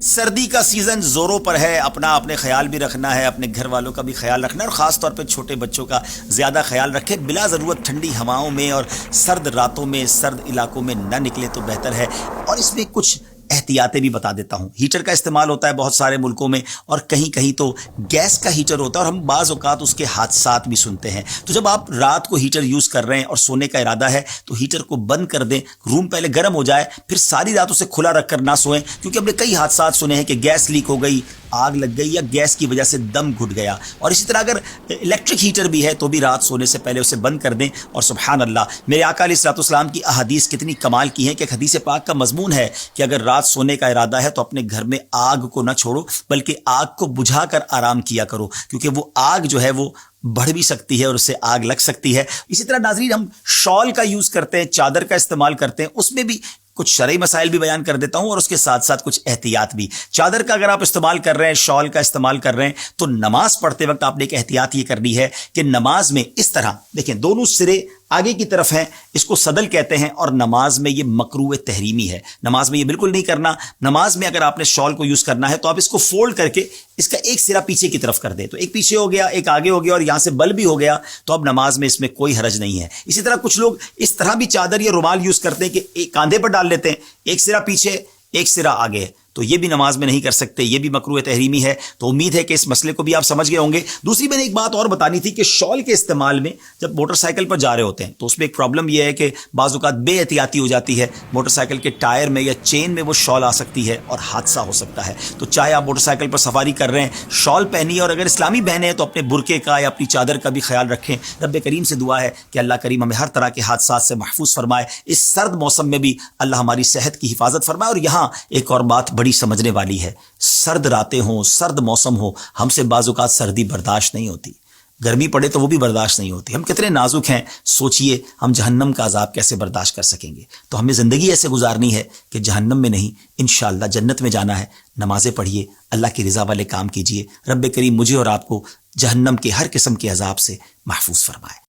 سردی کا سیزن زوروں پر ہے، اپنے خیال بھی رکھنا ہے، اپنے گھر والوں کا بھی خیال رکھنا ہے، اور خاص طور پہ چھوٹے بچوں کا زیادہ خیال رکھیں۔ بلا ضرورت ٹھنڈی ہواؤں میں اور سرد راتوں میں سرد علاقوں میں نہ نکلے تو بہتر ہے۔ اور اس میں کچھ احتیاطیں بھی بتا دیتا ہوں۔ ہیٹر کا استعمال ہوتا ہے بہت سارے ملکوں میں، اور کہیں کہیں تو گیس کا ہیٹر ہوتا ہے، اور ہم بعض اوقات اس کے حادثات بھی سنتے ہیں۔ تو جب آپ رات کو ہیٹر یوز کر رہے ہیں اور سونے کا ارادہ ہے تو ہیٹر کو بند کر دیں، روم پہلے گرم ہو جائے، پھر ساری رات اسے کھلا رکھ کر نہ سوئیں، کیونکہ ہم نے کئی حادثات سنے ہیں کہ گیس لیک ہو گئی، آگ لگ گئی، یا گیس کی وجہ سے دم گھٹ گیا۔ اور اسی طرح اگر الیکٹرک ہیٹر بھی ہے تو بھی رات سونے سے پہلے اسے بند کر دیں۔ اور سبحان اللہ، میرے آقا علیہ الصلوۃ والسلام کی احادیث کتنی کمال کی ہیں کہ ایک حدیث پاک کا مضمون ہے کہ اگر رات سونے کا ارادہ ہے تو اپنے گھر میں آگ کو نہ چھوڑو، بلکہ آگ کو بجھا کر آرام کیا کرو، کیونکہ وہ آگ جو ہے وہ بڑھ بھی سکتی ہے اور اس سے آگ لگ سکتی ہے۔ اسی طرح ناظرین، ہم شال کا یوز کرتے ہیں، چادر کا استعمال کرتے ہیں، اس میں بھی کچھ شرعی مسائل بھی بیان کر دیتا ہوں، اور اس کے ساتھ ساتھ کچھ احتیاط بھی۔ چادر کا اگر آپ استعمال کر رہے ہیں، شال کا استعمال کر رہے ہیں، تو نماز پڑھتے وقت آپ نے ایک احتیاط یہ کرنی ہے کہ نماز میں اس طرح دیکھیں، دونوں سرے آگے کی طرف ہیں، اس کو صدل کہتے ہیں، اور نماز میں یہ مکروہ تحریمی ہے۔ نماز میں یہ بالکل نہیں کرنا۔ نماز میں اگر آپ نے شال کو یوز کرنا ہے تو آپ اس کو فولڈ کر کے اس کا ایک سرا پیچھے کی طرف کر دیں، تو ایک پیچھے ہو گیا، ایک آگے ہو گیا، اور یہاں سے بل بھی ہو گیا، تو اب نماز میں اس میں کوئی حرج نہیں ہے۔ اسی طرح کچھ لوگ اس طرح بھی چادر یا رومال یوز کرتے ہیں کہ ایک کاندھے پر ڈال لیتے ہیں، ایک سرا پیچھے ایک سرا آگے، تو یہ بھی نماز میں نہیں کر سکتے، یہ بھی مکروہ تحریمی ہے۔ تو امید ہے کہ اس مسئلے کو بھی آپ سمجھ گئے ہوں گے۔ دوسری میں نے ایک بات اور بتانی تھی کہ شال کے استعمال میں جب موٹر سائیکل پر جا رہے ہوتے ہیں تو اس میں ایک پرابلم یہ ہے کہ بعض اوقات بے احتیاطی ہو جاتی ہے، موٹر سائیکل کے ٹائر میں یا چین میں وہ شال آ سکتی ہے اور حادثہ ہو سکتا ہے۔ تو چاہے آپ موٹر سائیکل پر سواری کر رہے ہیں، شال پہنیے، اور اگر اسلامی بہنیں ہیں تو اپنے برقعے کا یا اپنی چادر کا بھی خیال رکھیں۔ رب کریم سے دعا ہے کہ اللہ کریم ہمیں ہر طرح کے حادثات سے محفوظ فرمائے، اس سرد موسم میں بھی اللہ ہماری صحت کی حفاظت فرمائے۔ اور یہاں ایک اور بات بڑی سمجھنے والی ہے، سرد راتیں ہوں، سرد موسم ہو، ہم سے بعض اوقات سردی برداشت نہیں ہوتی، گرمی پڑے تو وہ بھی برداشت نہیں ہوتی۔ ہم کتنے نازک ہیں، سوچئے ہم جہنم کا عذاب کیسے برداشت کر سکیں گے۔ تو ہمیں زندگی ایسے گزارنی ہے کہ جہنم میں نہیں، انشاءاللہ جنت میں جانا ہے۔ نمازیں پڑھیے، اللہ کی رضا والے کام کیجیے۔ رب کریم مجھے اور آپ کو جہنم کے ہر قسم کے عذاب سے محفوظ فرمائے۔